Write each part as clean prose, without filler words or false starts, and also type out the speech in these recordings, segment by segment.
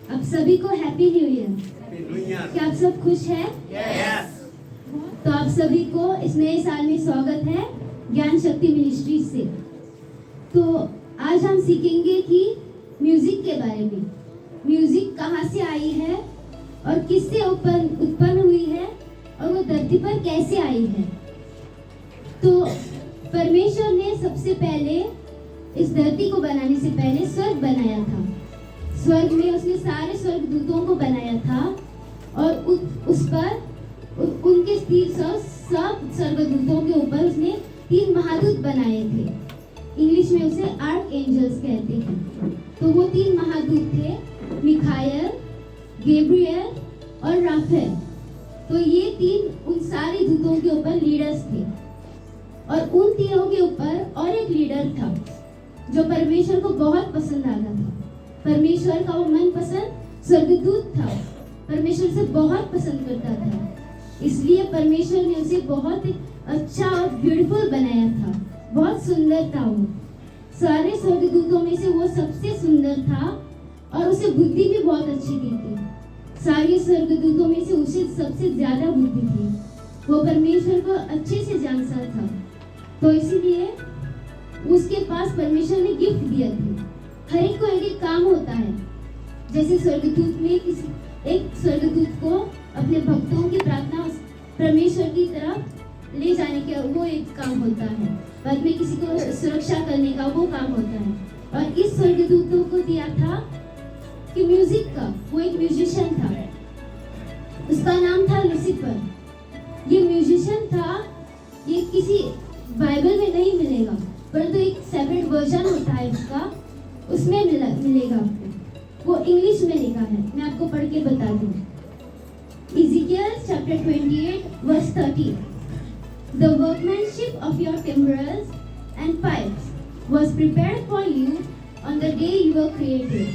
आप सभी को हैप्पी न्यू ईयर। क्या आप सब खुश हैं? Yes. तो आप सभी को इस नए साल में स्वागत है ज्ञान शक्ति मिनिस्ट्री से। तो आज हम सीखेंगे कि म्यूजिक के बारे में, म्यूजिक कहाँ से आई है और किससे उत्पन्न हुई है और वो धरती पर कैसे आई है। तो परमेश्वर ने सबसे पहले इस धरती को बनाने से पहले स्वर्ग बनाया था। स्वर्ग में उसने सारे स्वर्गदूतों को बनाया था और उस पर उनके सब स्वर्गदूतों के ऊपर उसने 3 महादूत बनाए थे। इंग्लिश में उसे आर्क एंजल्स कहते हैं। तो वो 3 महादूत थे, मिखाएल, गैब्रिएल और राफेल। तो ये 3 उन सारे दूतों के ऊपर लीडर्स थे और उन तीनों के ऊपर और एक लीडर था जो परमेश्वर को बहुत पसंद आता था। परमेश्वर का वो मनपसंद स्वर्गदूत था, परमेश्वर से बहुत पसंद करता था, इसलिए परमेश्वर ने उसे बहुत अच्छा और ब्यूटीफुल बनाया था। बहुत सुंदर था वो, सारे स्वर्गदूतों में से वो सबसे सुंदर था और उसे बुद्धि भी बहुत अच्छी दी थी। सारे स्वर्गदूतों में से उसे सबसे ज्यादा बुद्धि थी। वो परमेश्वर को अच्छे से जानता था, तो इसीलिए उसके पास परमेश्वर ने गिफ्ट दिया थे। हर एक को एक काम होता है। जैसे स्वर्गदूत में एक स्वर्गदूत को अपने भक्तों की प्रार्थना परमेश्वर की तरफ ले जाने का वो एक काम होता है। बाद में किसी को सुरक्षा करने का वो काम होता है। और इस स्वर्गदूतों को दिया था कि म्यूजिक का, वो एक म्यूजिशियन था, उसका नाम था लूसीफर। ये म्यूजिशियन था, ये किसी बाइबल में नहीं मिलेगा, परंतु एक सेपरेट वर्जन होता है उसका, उसमें मिलेगा आपको। वो इंग्लिश में लिखा है, मैं आपको पढ़ के बता दूं। Ezekiel chapter 28 verse 30. The workmanship of your timbrels and pipes was prepared for you on the day you were created.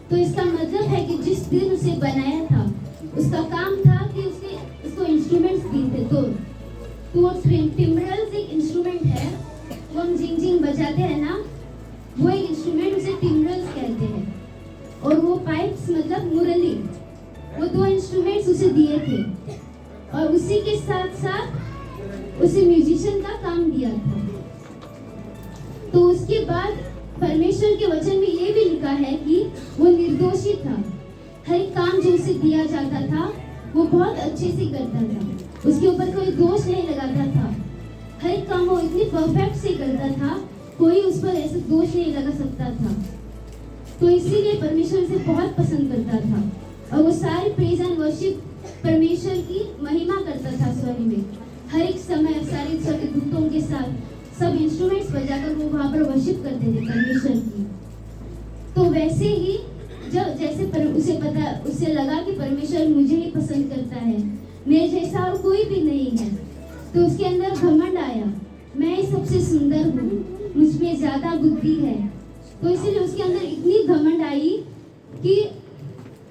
तो इसका मतलब है कि जिस दिन उसे बनाया था, उसका काम था कि उसको इंस्ट्रूमेंट्स दिए थे। तो वो टिम्ब्रल्स एक इंस्ट्रूमेंट है, वो हम जिंग जिंग बजाते हैं ना, वो एक इंस्ट्रूमेंट उसे टिम्ब्रल्स कहते हैं। और वो पाइप्स मतलब मुरली, वो 2 इंस्ट्रूमेंट्स उसे दिए थे और उसी के साथ साथ उसे म्यूजिशियन का काम दिया था। तो उसके बाद परमेश्वर के वचन में ये भी लिखा है कि वो निर्दोषी था। हर एक काम जो उसे दिया जाता था वो बहुत अच्छे से करता था, उसके ऊपर कोई दोष नहीं लगाता था। हर एक काम वो इतनी परफेक्ट से करता था, कोई उस पर ऐसा दोष नहीं लगा सकता था। तो इसीलिए परमेश्वर से बहुत पसंद करता था और वो सारी प्रेज एंड वर्शिप परमेश्वर की महिमा करता था स्वर्ग में। हर एक समय सारे स्वर्गदूतों के साथ सब इंस्ट्रूमेंट्स बजाकर वो वहाँ पर वर्शिप करते थे परमेश्वर की। तो वैसे ही जब उसे लगा कि परमेश्वर मुझे ही पसंद करता है, मेरे जैसा और कोई भी नहीं है, तो उसके अंदर घमंड आया, मैं ही सबसे सुंदर हूँ, मुझ में ज्यादा बुद्धि है। तो इसीलिए उसके अंदर इतनी घमंड आई कि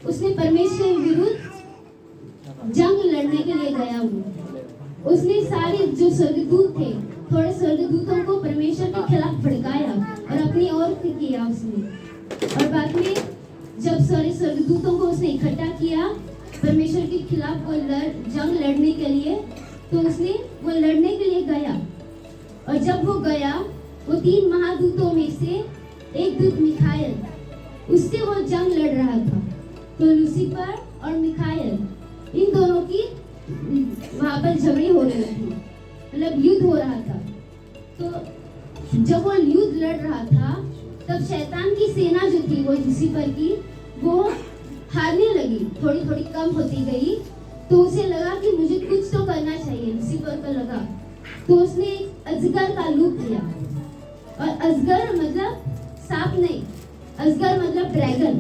उसने परमेश्वर विरुद्ध जंग लड़ने के लिए गया। उसने सारे जो स्वर्गदूत थे, थोड़े स्वर्गदूतों को परमेश्वर के खिलाफ भड़काया और अपनी ओर किया उसने। और बाद में जब सारे स्वर्गदूतों को उसने इकट्ठा किया परमेश्वर के खिलाफ वो जंग लड़ने के लिए, तो उसने वो लड़ने के लिए गया। और जब वो गया, वो 3 महादूतों में से एक दूत मिखाएल, उससे वो जंग लड़ रहा था। तो लूसीफर और मिखाएल, इन दोनों की वहां पर झगड़ी हो रही थी, मतलब युद्ध हो रहा था। तो जब वो युद्ध लड़ रहा था, तब शैतान की सेना जो थी वो लूसीफर की, वो हारने लगी, थोड़ी थोड़ी कम होती गई। तो उसे लगा कि मुझे कुछ तो करना चाहिए, लूसीफर को लगा। तो उसने एक अजगर का रूप लिया, और अजगर मतलब सांप नहीं, अजगर मतलब ड्रैगन।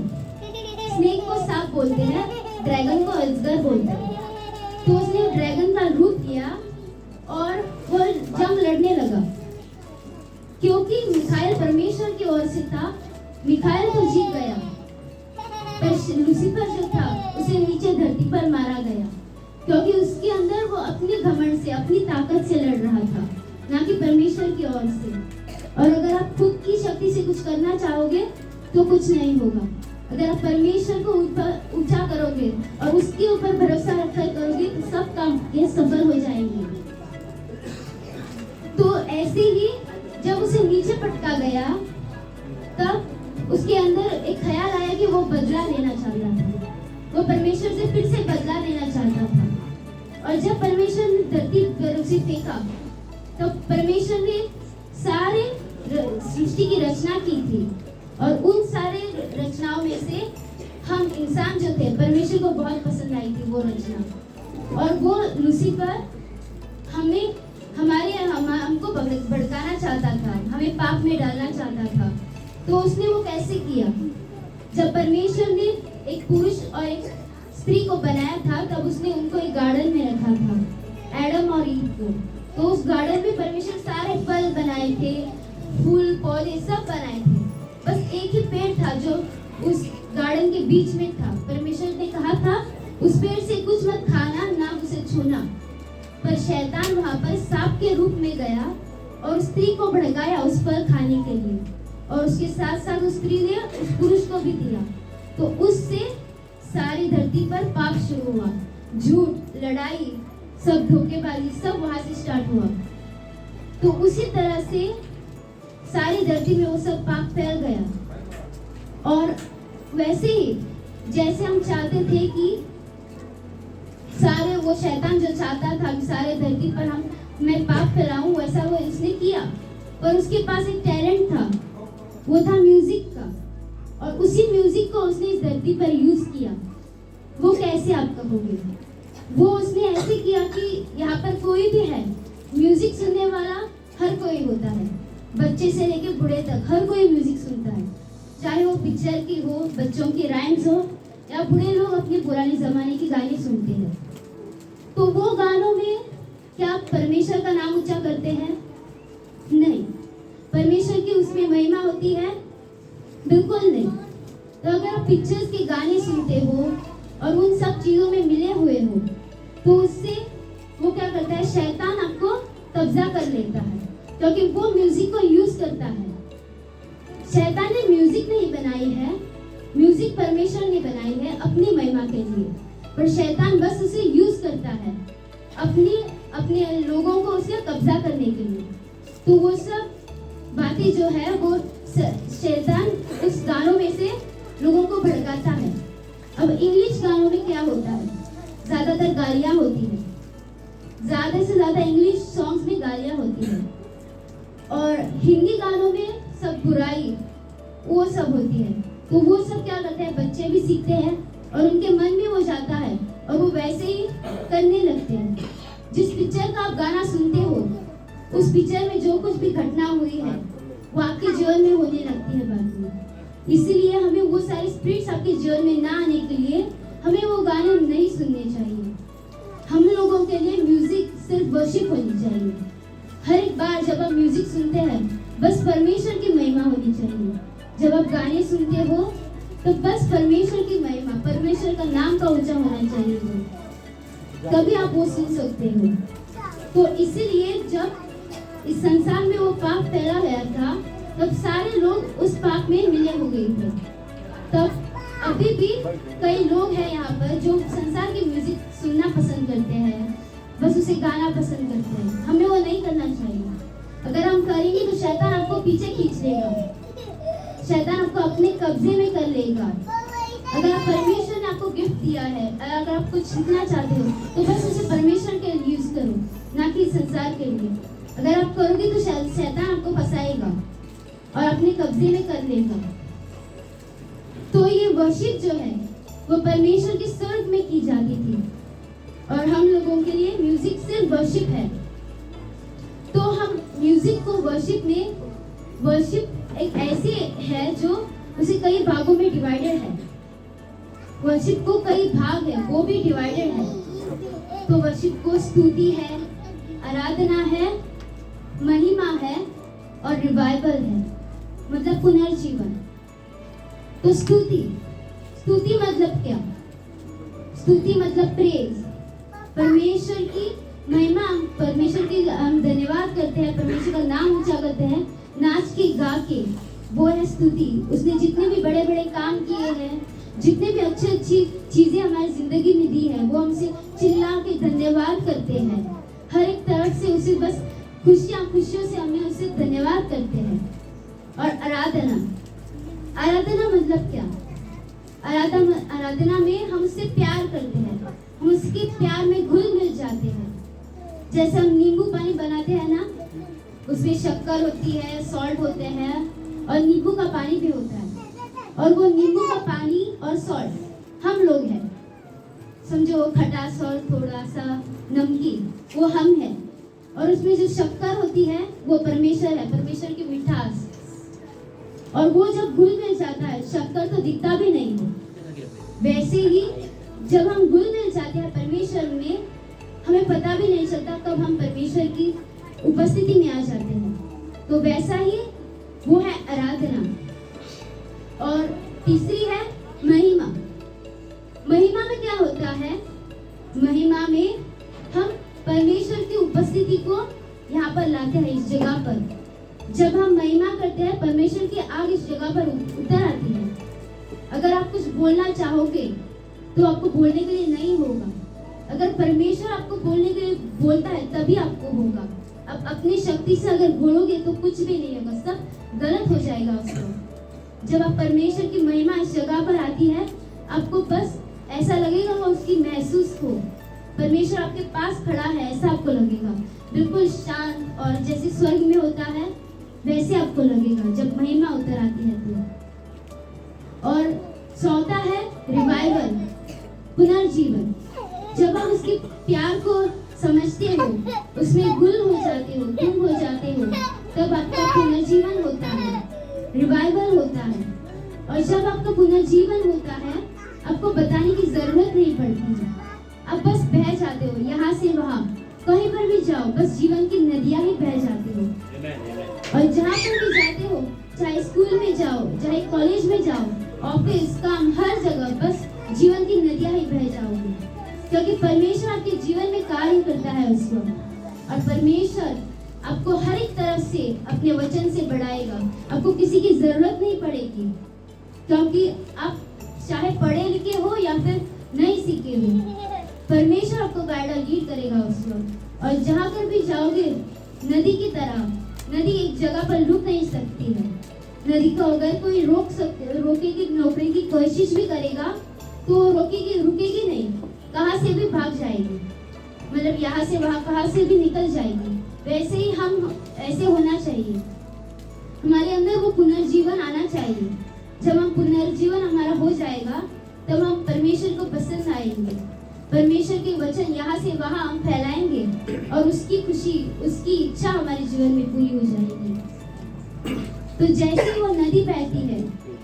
स्नेक को सांप बोलते हैं, ड्रैगन को अजगर बोलते हैं। तो उसने ड्रैगन का रूप लिया और वो जंग लड़ने लगा। क्योंकि मिखाएल परमेश्वर की ओर से था, मिखाएल तो जीत गया, पर लूसीफर जो था उसे नीचे धरती पर मारा गया, क्योंकि उसके अंदर वो अपनी घमंड से, अपनी ताकत से लड़ रहा था, ना कि परमेश्वर की ओर से। और अगर आप खुद की शक्ति से कुछ करना चाहोगे तो कुछ नहीं होगा। अगर आप परमेश्वर को ऊंचा करोगे और उसके ऊपर भरोसा रखकर करोगे तो सब काम ये सफल हो जाएंगे। तो ऐसे ही जब उसे नीचे पटका गया तब उसके अंदर एक ख्याल आया कि वो बदला लेना चाहता था, वो परमेश्वर से फिर से बदला लेना चाहता था। और जब परमेश्वर ने धरती पर उसे फेंका तब परमेश्वर ने सारे सृष्टि की रचना की थी और उन सारे रचनाओं में से हम इंसान जो थे परमेश्वर को बहुत पसंद आई थी वो रचना, और वो लूसीफर हमें हमको भड़काना चाहता था, हमें पाप में डालना चाहता था। तो उसने वो कैसे किया? जब परमेश्वर ने एक पुरुष और एक स्त्री को बनाया था तब उसने उनको एक गार्डन में रखा था, एडम और ईव को। तो उस गार्डन में परमेश्वर सारे फल बनाए थे, फूल पौधे सब बनाए थे, बस एक ही पेड़ था जो उस गार्डन के बीच में था। परमेश्वर ने कहा था उस पेड़ से कुछ मत खाना, ना उसे छूना। पर शैतान वहां पर सांप के रूप में गया और स्त्री को भड़काया उस फल खाने के लिए, और उसके साथ साथ उस स्त्री ने उस पुरुष को भी दिया। तो उससे सारी धरती पर पाप शुरू हुआ, झूठ, लड़ाई, सब धोखेबाजी सब वहां से स्टार्ट हुआ। तो उसी तरह से सारी धरती में वो सब पाप फैल गया। और वैसे ही जैसे हम चाहते थे कि सारे वो शैतान जो चाहता था कि सारे धरती पर मैं पाप फैलाऊं, वैसा वो इसने किया। पर उसके पास एक टैलेंट था, वो था म्यूजिक का, और उसी म्यूजिक को उसने इस धरती पर यूज किया। वो कैसे आप कहोगे? वो उसने ऐसे किया कि यहाँ पर कोई भी है, म्यूजिक सुनने वाला हर कोई होता है, बच्चे से लेके बूढ़े तक हर कोई म्यूजिक सुनता है, चाहे वो पिक्चर की हो, बच्चों की राइम्स हो, या बूढ़े लोग अपने पुराने जमाने की गाने सुनते हैं। तो वो गानों में क्या परमेश्वर का नाम ऊंचा करते हैं? नहीं। परमेश्वर की उसमें महिमा होती है? बिल्कुल नहीं। तो अगर आप पिक्चर्स के गाने सुनते हो और उन सब चीजों में मिले हुए हो तो उससे वो क्या करता है, शैतान आपको कब्जा कर लेता है, क्योंकि वो म्यूजिक को यूज करता है। शैतान ने म्यूजिक नहीं बनाई है, म्यूजिक परमेश्वर ने बनाई है अपनी महिमा के लिए, पर शैतान बस उसे यूज करता है अपने लोगों को उसे कब्जा करने के लिए। तो वो सब बातें जो है वो शैतान उस गानों में से लोगों को भड़काता है। अब इंग्लिश गानों में क्या होता है? ज्यादातर गालियां होती है, ज्यादा से ज्यादा इंग्लिश सॉन्ग्स में गालियां होती है, और हिंदी गानों में सब बुराई वो सब होती है। तो वो सब क्या करते हैं, बच्चे भी सीखते हैं और उनके मन में वो जाता है और वो वैसे ही करने लगते हैं। जिस पिक्चर का आप गाना सुनते हो उस पिक्चर में जो कुछ भी घटना हुई है वो आपके जीवन में होने लगती है बाद में। इसीलिए हमें वो सारी स्पिरिट्स आपके जीवन में ना आने के लिए हमें वो गाने नहीं सुनने चाहिए। हम लोगों के लिए म्यूजिक सिर्फ वर्शिप होनी चाहिए। हर एक बार जब आप म्यूजिक सुनते हैं बस परमेश्वर की महिमा होनी चाहिए। जब आप गाने सुनते हो तो बस परमेश्वर की महिमा, परमेश्वर का नाम का ऊंचा होना चाहिए, तभी आप वो सुन सकते हो। तो इसीलिए जब इस संसार में वो पाप फैला गया था तब सारे लोग उस पाप में मिले हो गए थे। तब अभी भी कई लोग हैं यहाँ पर जो संसार की म्यूजिक सुनना पसंद करते हैं, बस उसे गाना पसंद करते हैं। हमें वो नहीं करना चाहिए। अगर हम करेंगे तो शैतान आपको पीछे खींच लेगा, शैतान आपको अपने कब्जे में कर लेगा। अगर आप परमेश्वर ने आपको गिफ्ट दिया है, अगर आप कुछ सीखना चाहते हो तो बस उसे परमेश्वर के लिए यूज करो, ना कि संसार के लिए। अगर आप करोगे तो शैतान आपको फंसाएगा और अपने कब्जे में कर लेगा। तो ये वर्शिप जो है वो परमेश्वर के स्वर्ग में की जाती थी, और हम लोगों के लिए म्यूजिक सिर्फ वर्शिप है। तो हम म्यूजिक को वर्शिप एक ऐसी है जो उसे कई भागों में डिवाइडेड है। वर्शिप को कई भाग है, वो भी डिवाइडेड है। तो वर्शिप को स्तुति है, आराधना है, महिमा है और रिवाइवल है, मतलब पुनर्जीवन। तो स्तुति मतलब क्या? स्तुति मतलब प्रेज, परमेश्वर की महिमा, परमेश्वर की हम धन्यवाद करते हैं, परमेश्वर का नाम ऊंचा करते हैं नाच के गा के। वो है स्तुति। उसने जितने भी बड़े बड़े काम किए हैं, जितने भी अच्छी अच्छी चीजें हमारी जिंदगी में दी है, वो हमसे चिल्ला के धन्यवाद करते हैं। हर एक तरफ से उसे बस खुशियों से हमें उसे धन्यवाद करते हैं। और आराधना मतलब क्या? आराधना में हम उससे प्यार करते हैं, हम उसके प्यार में घुल मिल जाते हैं। जैसे हम नींबू पानी बनाते हैं ना, उसमें शक्कर होती है, सॉल्ट होते हैं और नींबू का पानी भी होता है। और वो नींबू का पानी और सॉल्ट हम लोग हैं, समझो खटास और थोड़ा सा नमकीन, वो हम हैं। और उसमें जो शक्कर होती है वो परमेश्वर है, परमेश्वर की मिठास। और वो जब घुल मिल जाता है, शक्कर तो दिखता भी नहीं है, वैसे ही जब हम घुल मिल जाते हैं परमेश्वर में, हमें पता भी नहीं चलता कब हम परमेश्वर की उपस्थिति में आ जाते हैं। तो वैसा ही वो है आराधना। और तीसरी है महिमा। महिमा में क्या होता है? महिमा में हम परमेश्वर की उपस्थिति को यहाँ पर लाते हैं, इस जगह पर। जब हम महिमा करते हैं, परमेश्वर की आग इस जगह पर उतर आती है। अगर आप कुछ बोलना चाहोगे तो आपको बोलने के लिए नहीं होगा। अगर परमेश्वर आपको बोलने के लिए बोलता है तभी आपको होगा। अब अपनी शक्ति से अगर बोलोगे तो कुछ भी नहीं होगा, सब गलत हो जाएगा उसको। जब आप परमेश्वर की महिमा इस जगह पर आती है, आपको बस ऐसा लगेगा वो उसकी महसूस हो, परमेश्वर आपके पास खड़ा है, ऐसा आपको लगेगा। बिल्कुल शांत, और जैसे स्वर्ग में होता है वैसे आपको लगेगा जब महिमा उतर आती है तो। और चौथा है रिवाइवल, पुनर्जीवन। जब हम उसके प्यार को समझते हो, उसमें गुल हो जाते हो, गुम हो जाते हो, तब आपका पुनर्जीवन होता है, रिवाइवल होता है। और जब आपका पुनर्जीवन होता है, आपको बताने की जरूरत नहीं पड़ती है, आप बस बह जाते हो, यहाँ से वहाँ कहीं पर भी जाओ, बस जीवन की नदियाँ ही बह जाते हो। और जहाँ पर भी जाते हो, चाहे स्कूल में जाओ, चाहे कॉलेज में जाओ, ऑफिस, काम, हर जगह बस जीवन की नदियाँ ही बह जाओगे, क्योंकि परमेश्वर आपके जीवन में कार्य करता है उस वक्त। और परमेश्वर आपको हर एक तरफ से अपने वचन से बढ़ाएगा, आपको किसी की जरूरत नहीं पड़ेगी, क्योंकि आप चाहे पढ़े लिखे हो या फिर नहीं सीखे हो, परमेश्वर आपको गाइड और लीड करेगा उस वक्त। और जहाँ पर भी जाओगे, नदी की तरह, नदी एक जगह पर रुक नहीं सकती है। नदी को अगर कोई रोकने की कोशिश भी करेगा तो रुकेगी नहीं, कहाँ से भी भाग जाएगी, मतलब यहाँ से वहाँ कहाँ से भी निकल जाएगी। वैसे ही हम ऐसे होना चाहिए, हमारे अंदर वो पुनर्जीवन आना चाहिए। जब हम पुनर्जीवन हमारा हो जाएगा, तब हम परमेश्वर को पसंद आएंगे, परमेश्वर के वचन यहाँ से वहाँ हम फैलाएंगे और उसकी खुशी, उसकी इच्छा हमारे जीवन में पूरी हो जाएगी। तो जैसे वो नदी बहती है,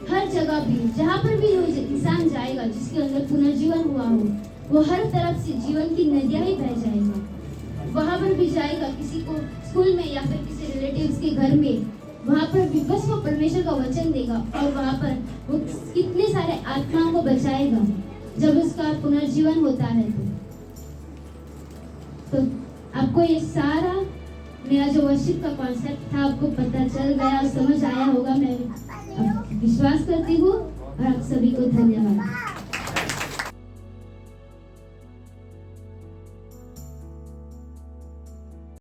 हर जगह भी जहाँ पर भी इंसान जाएगा जिसके अंदर पुनर्जीवन हुआ हो, वो हर तरफ से जीवन की नदियाँ ही बह जाएगा। वहाँ पर भी जाएगा, किसी को स्कूल में या फिर किसी रिलेटिव्स के घर में, वहाँ पर भी बस वो परमेश्वर का वचन देगा और वहाँ पर वो कितने सारे आत्माओं को बचाएगा जब उसका पुनर्जीवन होता है। तो आपको ये सारा मेरा जो वर्शिप का कॉन्सेप्ट था आपको पता चल गया, समझ आया होगा, मैं विश्वास करती हूँ। और आप सभी को धन्यवाद।